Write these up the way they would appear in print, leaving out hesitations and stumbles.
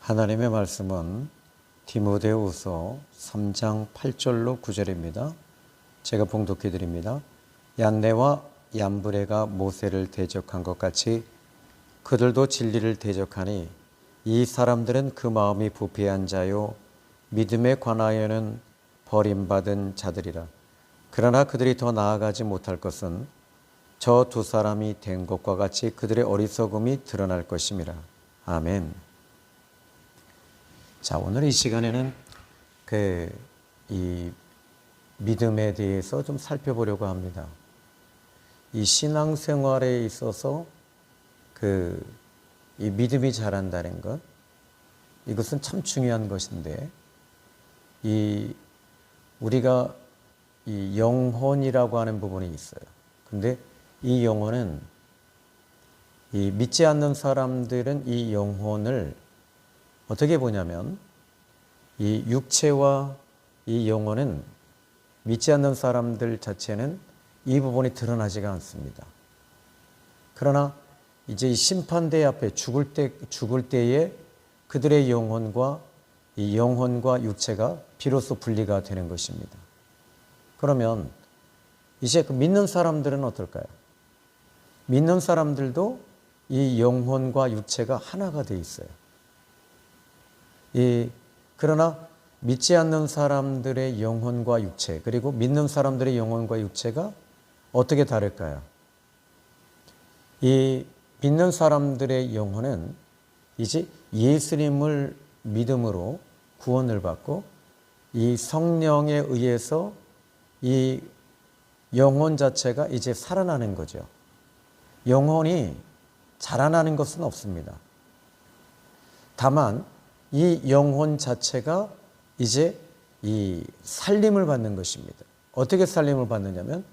하나님의 말씀은 디모데후서 3장 8절로 9절입니다. 제가 봉독해 드립니다. 얀네와 얀브레가 모세를 대적한 것 같이 그들도 진리를 대적하니 이 사람들은 그 마음이 부패한 자요 믿음에 관하여는 버림받은 자들이라. 그러나 그들이 더 나아가지 못할 것은 저 두 사람이 된 것과 같이 그들의 어리석음이 드러날 것임이라. 아멘. 자, 오늘 이 시간에는 이 믿음에 대해서 좀 살펴보려고 합니다. 이 신앙생활에 있어서 이 믿음이 자란다는 것, 이것은 참 중요한 것인데, 우리가 이 영혼이라고 하는 부분이 있어요. 근데 이 영혼은, 이 믿지 않는 사람들은 이 영혼을 어떻게 보냐면, 이 육체와 이 영혼은 믿지 않는 사람들 자체는 이 부분이 드러나지가 않습니다. 그러나 이제 이 심판대 앞에 죽을 때에 그들의 영혼과 이 영혼과 육체가 비로소 분리가 되는 것입니다. 그러면 이제 그 믿는 사람들은 어떨까요? 믿는 사람들도 이 영혼과 육체가 하나가 돼 있어요. 그러나 믿지 않는 사람들의 영혼과 육체, 그리고 믿는 사람들의 영혼과 육체가 어떻게 다를까요? 이 믿는 사람들의 영혼은 이제 예수님을 믿음으로 구원을 받고 이 성령에 의해서 이 영혼 자체가 이제 살아나는 거죠. 영혼이 자라나는 것은 없습니다. 다만 이 영혼 자체가 이제 이 살림을 받는 것입니다. 어떻게 살림을 받느냐면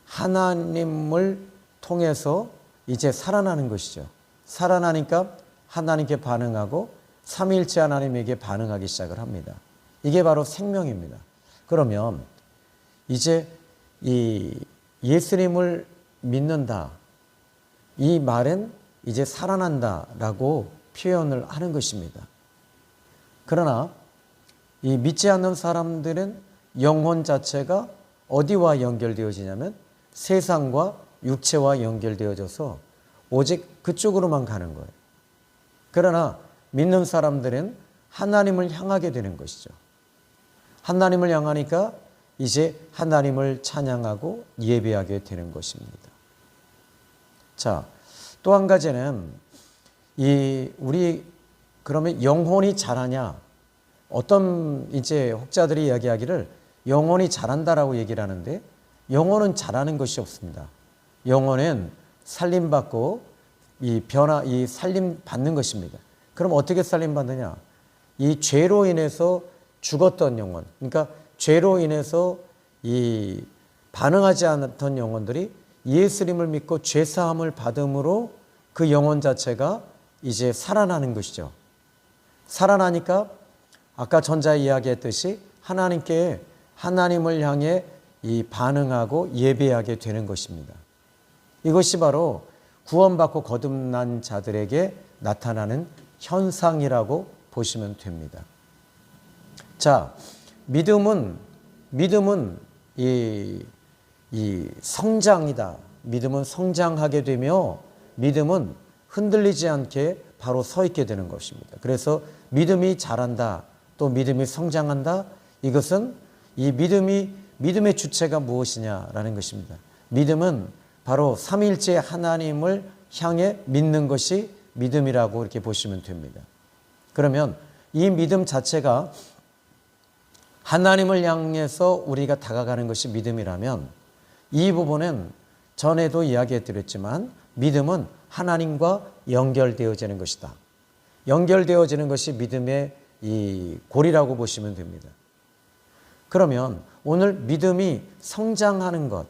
하나님을 통해서 이제 살아나는 것이죠. 살아나니까 하나님께 반응하고 삼위일체 하나님에게 반응하기 시작을 합니다. 이게 바로 생명입니다. 그러면 이제 이 예수님을 믿는다, 이 말은 이제 살아난다라고 표현을 하는 것입니다. 그러나 이 믿지 않는 사람들은 영혼 자체가 어디와 연결되어지냐면 세상과 육체와 연결되어져서 오직 그쪽으로만 가는 거예요. 그러나 믿는 사람들은 하나님을 향하게 되는 것이죠. 하나님을 향하니까 이제 하나님을 찬양하고 예배하게 되는 것입니다. 자, 또 한 가지는 우리 그러면 영혼이 자라냐? 어떤 이제 혹자들이 이야기하기를 영혼이 자란다라고 얘기를 하는데 영혼은 자라는 것이 없습니다. 영혼은 살림받고 이 살림 받는 것입니다. 그럼 어떻게 살림 받느냐? 이 죄로 인해서 죽었던 영혼, 그러니까 죄로 인해서 이 반응하지 않았던 영혼들이 예수님을 믿고 죄 사함을 받음으로 그 영혼 자체가 이제 살아나는 것이죠. 살아나니까 아까 전자에 이야기했듯이 하나님을 향해 이 반응하고 예배하게 되는 것입니다. 이것이 바로 구원받고 거듭난 자들에게 나타나는 현상이라고 보시면 됩니다. 자, 믿음은 이 성장이다. 믿음은 성장하게 되며 믿음은 흔들리지 않게 바로 서 있게 되는 것입니다. 그래서 믿음이 자란다, 또 믿음이 성장한다. 이것은 이 믿음의 주체가 무엇이냐라는 것입니다. 믿음은 바로 삼위일체 하나님을 향해 믿는 것이 믿음이라고 이렇게 보시면 됩니다. 그러면 이 믿음 자체가 하나님을 향해서 우리가 다가가는 것이 믿음이라면 이 부분은 전에도 이야기해 드렸지만 믿음은 하나님과 연결되어지는 것이다. 연결되어지는 것이 믿음의 이 골이라고 보시면 됩니다. 그러면 오늘 믿음이 성장하는 것,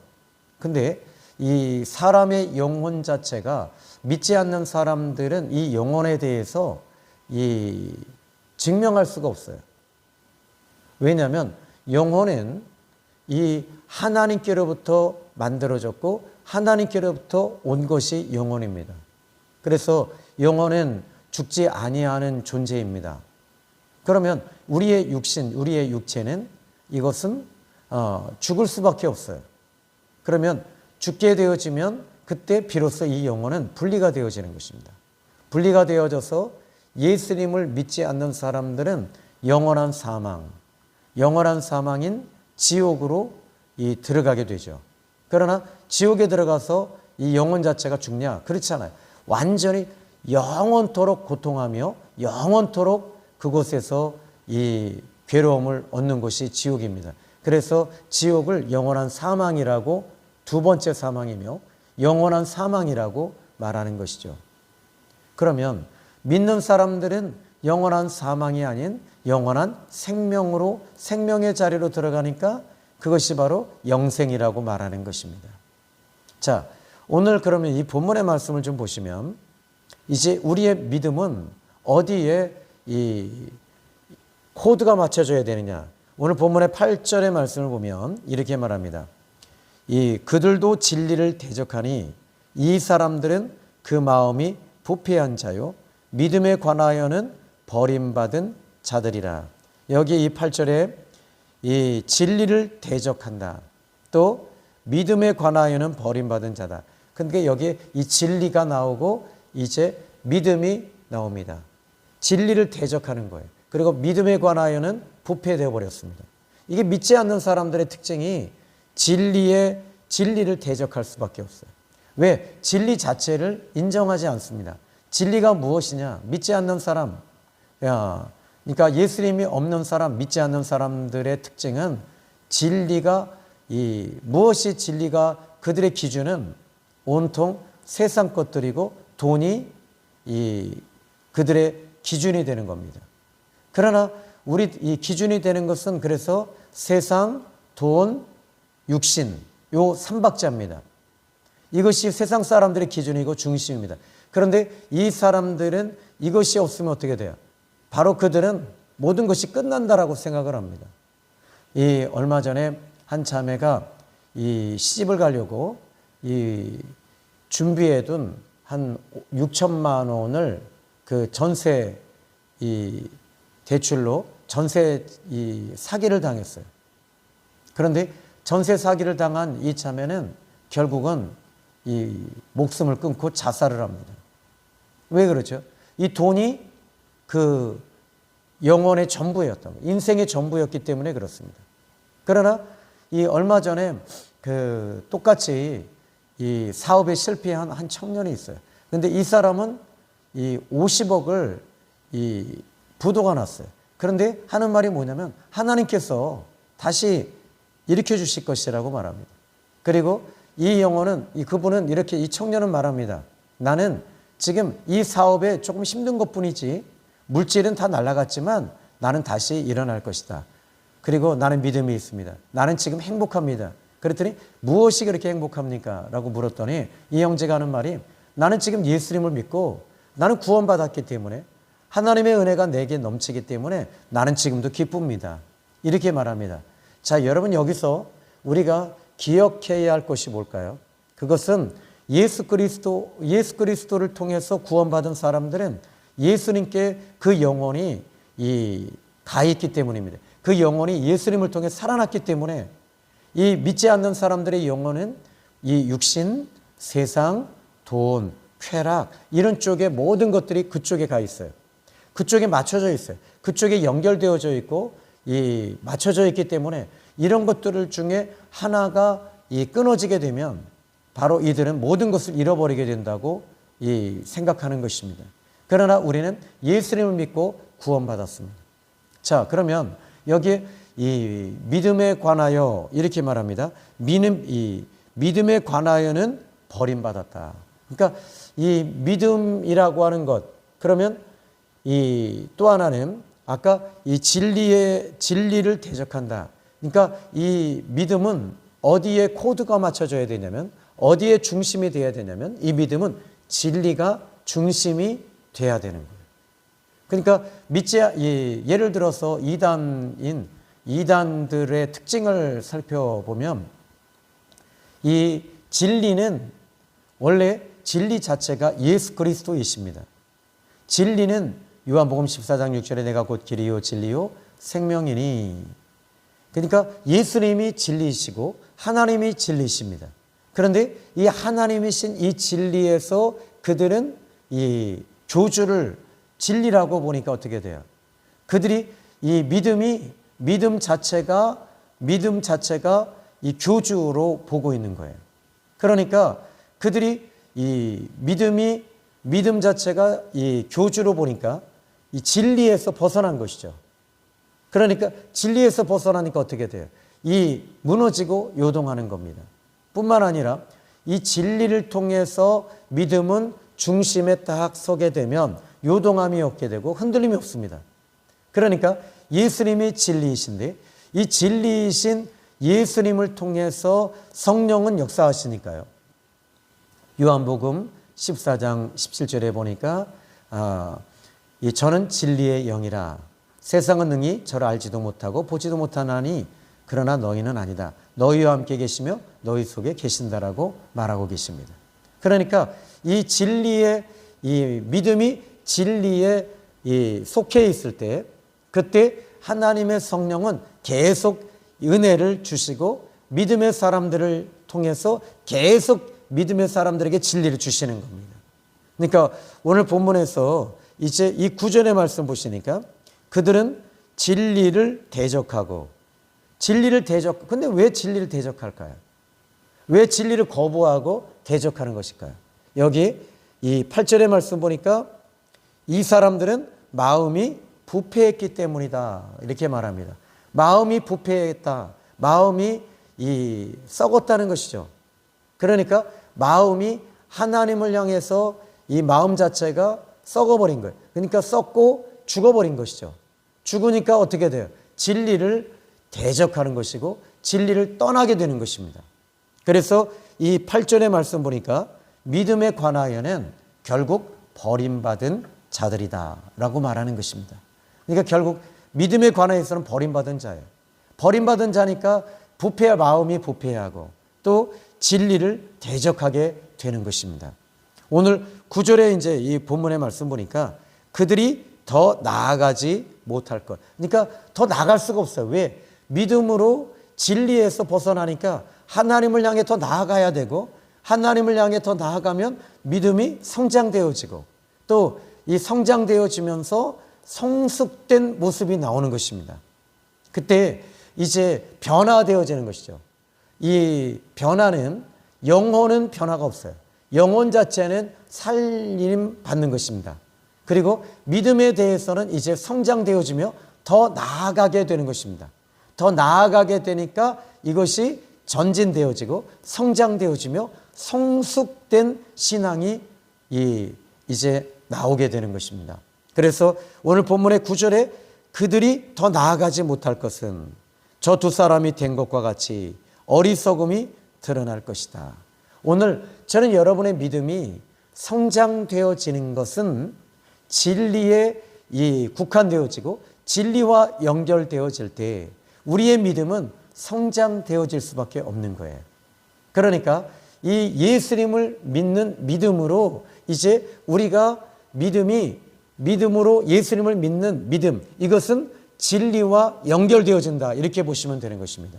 근데 이 사람의 영혼 자체가 믿지 않는 사람들은 이 영혼에 대해서 증명할 수가 없어요. 왜냐하면 영혼은 이 하나님께로부터 만들어졌고 하나님께로부터 온 것이 영혼입니다. 그래서 영혼은 죽지 아니하는 존재입니다. 그러면 우리의 육신, 우리의 육체는 이것은 죽을 수밖에 없어요. 그러면 죽게 되어지면 그때 비로소 이 영혼은 분리가 되어지는 것입니다. 분리가 되어져서 예수님을 믿지 않는 사람들은 영원한 사망인 지옥으로 들어가게 되죠. 그러나 지옥에 들어가서 이 영혼 자체가 죽냐? 그렇지 않아요. 완전히 영원토록 고통하며 영원토록 그곳에서 이 괴로움을 얻는 곳이 지옥입니다. 그래서 지옥을 영원한 사망이라고, 두 번째 사망이며 영원한 사망이라고 말하는 것이죠. 그러면 믿는 사람들은 영원한 사망이 아닌 영원한 생명으로, 생명의 자리로 들어가니까 그것이 바로 영생이라고 말하는 것입니다. 자, 오늘 그러면 이 본문의 말씀을 좀 보시면 이제 우리의 믿음은 어디에 이 코드가 맞춰져야 되느냐. 오늘 본문의 8절의 말씀을 보면 이렇게 말합니다. 그들도 진리를 대적하니 이 사람들은 그 마음이 부패한 자요 믿음에 관하여는 버림받은 자들이라. 여기 이 8절에 이 진리를 대적한다. 또 믿음에 관하여는 버림받은 자다. 근데 여기에 이 진리가 나오고 이제 믿음이 나옵니다. 진리를 대적하는 거예요. 그리고 믿음에 관하여는 부패되어 버렸습니다. 이게 믿지 않는 사람들의 특징이 진리를 대적할 수밖에 없어요. 왜? 진리 자체를 인정하지 않습니다. 진리가 무엇이냐? 믿지 않는 사람, 그러니까 예수님이 없는 사람, 믿지 않는 사람들의 특징은 진리가 무엇이 진리가 그들의 기준은 온통 세상 것들이고 돈이 그들의 기준이 되는 겁니다. 그러나 우리 이 기준이 되는 것은 그래서 세상, 돈, 육신 요 3박자입니다. 이것이 세상 사람들의 기준이고 중심입니다. 그런데 이 사람들은 이것이 없으면 어떻게 돼요? 바로 그들은 모든 것이 끝난다라고 생각을 합니다. 얼마 전에 한 자매가 시집을 가려고 준비해둔 한 6천만 원을 그 전세 대출로 전세 사기를 당했어요. 그런데 전세 사기를 당한 이 자매는 결국은 목숨을 끊고 자살을 합니다. 왜 그렇죠? 이 돈이 그 영혼의 전부였던 거예요. 인생의 전부였기 때문에 그렇습니다. 그러나 얼마 전에 똑같이 사업에 실패한 한 청년이 있어요. 그런데 이 사람은 50억을 부도가 났어요. 그런데 하는 말이 뭐냐면 하나님께서 다시 일으켜 주실 것이라고 말합니다. 그리고 이 영혼은 그분은 이렇게 이 청년은 말합니다. 나는 지금 이 사업에 조금 힘든 것뿐이지 물질은 다 날아갔지만 나는 다시 일어날 것이다. 그리고 나는 믿음이 있습니다. 나는 지금 행복합니다. 그랬더니 무엇이 그렇게 행복합니까? 라고 물었더니 이 형제가 하는 말이 나는 지금 예수님을 믿고 나는 구원받았기 때문에 하나님의 은혜가 내게 넘치기 때문에 나는 지금도 기쁩니다. 이렇게 말합니다. 자, 여러분 여기서 우리가 기억해야 할 것이 뭘까요? 그것은 예수 그리스도를 통해서 구원받은 사람들은 예수님께 그 영혼이 가 있기 때문입니다. 그 영혼이 예수님을 통해 살아났기 때문에 믿지 않는 사람들의 영혼은 육신, 세상, 돈, 쾌락 이런 쪽에 모든 것들이 그쪽에 가 있어요. 그쪽에 맞춰져 있어요. 그쪽에 연결되어져 있고 맞춰져 있기 때문에 이런 것들 중에 하나가 끊어지게 되면 바로 이들은 모든 것을 잃어버리게 된다고 생각하는 것입니다. 그러나 우리는 예수님을 믿고 구원받았습니다. 자, 그러면 여기에 믿음에 관하여 이렇게 말합니다. 믿음에 관하여는 버림받았다. 그러니까 이 믿음이라고 하는 것, 그러면 또 하나는 아까 진리를 대적한다. 그러니까 이 믿음은 어디에 코드가 맞춰져야 되냐면, 어디에 중심이 돼야 되냐면, 이 믿음은 진리가 중심이 돼야 되는 거예요. 그러니까 예를 들어서 이단들의 특징을 살펴보면 이 진리는 원래 진리 자체가 예수 그리스도이십니다. 진리는 요한복음 14장 6절에 내가 곧 길이요 진리요 생명이니. 그러니까 예수님이 진리이시고 하나님이 진리이십니다. 그런데 이 하나님이신 이 진리에서 그들은 이 교주를 진리라고 보니까 어떻게 돼요? 그들이 이 믿음 자체가 이 교주로 보고 있는 거예요. 그러니까 그들이 이 믿음 자체가 이 교주로 보니까 이 진리에서 벗어난 것이죠. 그러니까 진리에서 벗어나니까 어떻게 돼요? 이 무너지고 요동하는 겁니다. 뿐만 아니라 이 진리를 통해서 믿음은 중심에 딱 서게 되면 요동함이 없게 되고 흔들림이 없습니다. 그러니까 예수님이 진리이신데 이 진리이신 예수님을 통해서 성령은 역사하시니까요. 요한복음 14장 17절에 보니까 저는 진리의 영이라 세상은 능히 저를 알지도 못하고 보지도 못하나니 그러나 너희는 아니다. 너희와 함께 계시며 너희 속에 계신다라고 말하고 계십니다. 그러니까 이 진리의 이 믿음이 진리에 속해 있을 때 그때 하나님의 성령은 계속 은혜를 주시고 믿음의 사람들을 통해서 계속 믿음의 사람들에게 진리를 주시는 겁니다. 그러니까 오늘 본문에서 이제 이 9절의 말씀 보시니까 그들은 진리를 대적하고 근데 왜 진리를 대적할까요? 왜 진리를 거부하고 대적하는 것일까요? 여기 이 8절의 말씀 보니까 이 사람들은 마음이 부패했기 때문이다 이렇게 말합니다. 마음이 부패했다. 마음이 썩었다는 것이죠. 그러니까 마음이 하나님을 향해서 이 마음 자체가 썩어버린 거예요. 그러니까 썩고 죽어버린 것이죠. 죽으니까 어떻게 돼요? 진리를 대적하는 것이고 진리를 떠나게 되는 것입니다. 그래서 이 8절의 말씀 보니까 믿음에 관하여는 결국 버림받은 자들이다 라고 말하는 것입니다. 그러니까 결국 믿음에 관하여서는 버림받은 자예요. 버림받은 자니까 마음이 부패하고 또 진리를 대적하게 되는 것입니다. 오늘 9절에 이제 이 본문의 말씀 보니까 그들이 더 나아가지 못할 것. 그러니까 더 나아갈 수가 없어요. 왜? 믿음으로 진리에서 벗어나니까 하나님을 향해 더 나아가야 되고 하나님을 향해 더 나아가면 믿음이 성장되어지고 또 이 성장되어지면서 성숙된 모습이 나오는 것입니다. 그때 이제 변화되어지는 것이죠. 이 변화는 영혼은 변화가 없어요. 영혼 자체는 살림 받는 것입니다. 그리고 믿음에 대해서는 이제 성장되어지며 더 나아가게 되는 것입니다. 더 나아가게 되니까 이것이 전진되어지고 성장되어지며 성숙된 신앙이 이제 나오게 되는 것입니다. 그래서 오늘 본문의 9절에 그들이 더 나아가지 못할 것은 저 두 사람이 된 것과 같이 어리석음이 드러날 것이다. 오늘 저는 여러분의 믿음이 성장되어지는 것은 진리에 국한되어지고 진리와 연결되어질 때 우리의 믿음은 성장되어질 수밖에 없는 거예요. 그러니까 이 예수님을 믿는 믿음으로 이제 우리가 믿음으로 예수님을 믿는 믿음, 이것은 진리와 연결되어진다 이렇게 보시면 되는 것입니다.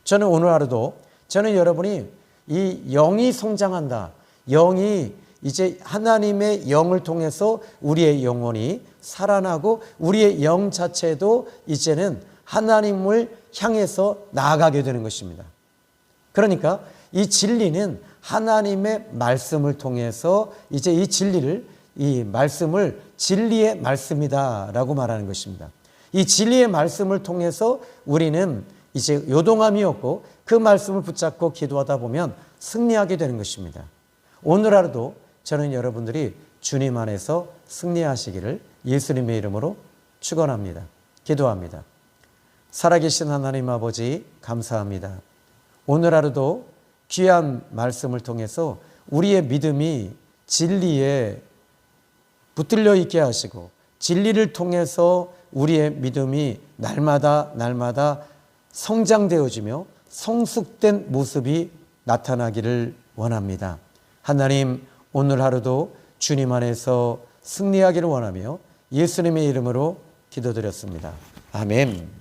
저는 오늘 하루도 여러분이 이 영이 성장한다. 영이 이제 하나님의 영을 통해서 우리의 영혼이 살아나고 우리의 영 자체도 이제는 하나님을 향해서 나아가게 되는 것입니다. 그러니까 이 진리는 하나님의 말씀을 통해서 이제 이 말씀을 진리의 말씀이다라고 말하는 것입니다. 이 진리의 말씀을 통해서 우리는 이제 요동함이 없고 그 말씀을 붙잡고 기도하다 보면 승리하게 되는 것입니다. 오늘 하루도 저는 여러분들이 주님 안에서 승리하시기를 예수님의 이름으로 축원합니다. 기도합니다. 살아계신 하나님 아버지 감사합니다. 오늘 하루도 귀한 말씀을 통해서 우리의 믿음이 진리에 붙들려 있게 하시고 진리를 통해서 우리의 믿음이 날마다 성장되어지며 성숙된 모습이 나타나기를 원합니다. 하나님, 오늘 하루도 주님 안에서 승리하기를 원하며 예수님의 이름으로 기도드렸습니다. 아멘.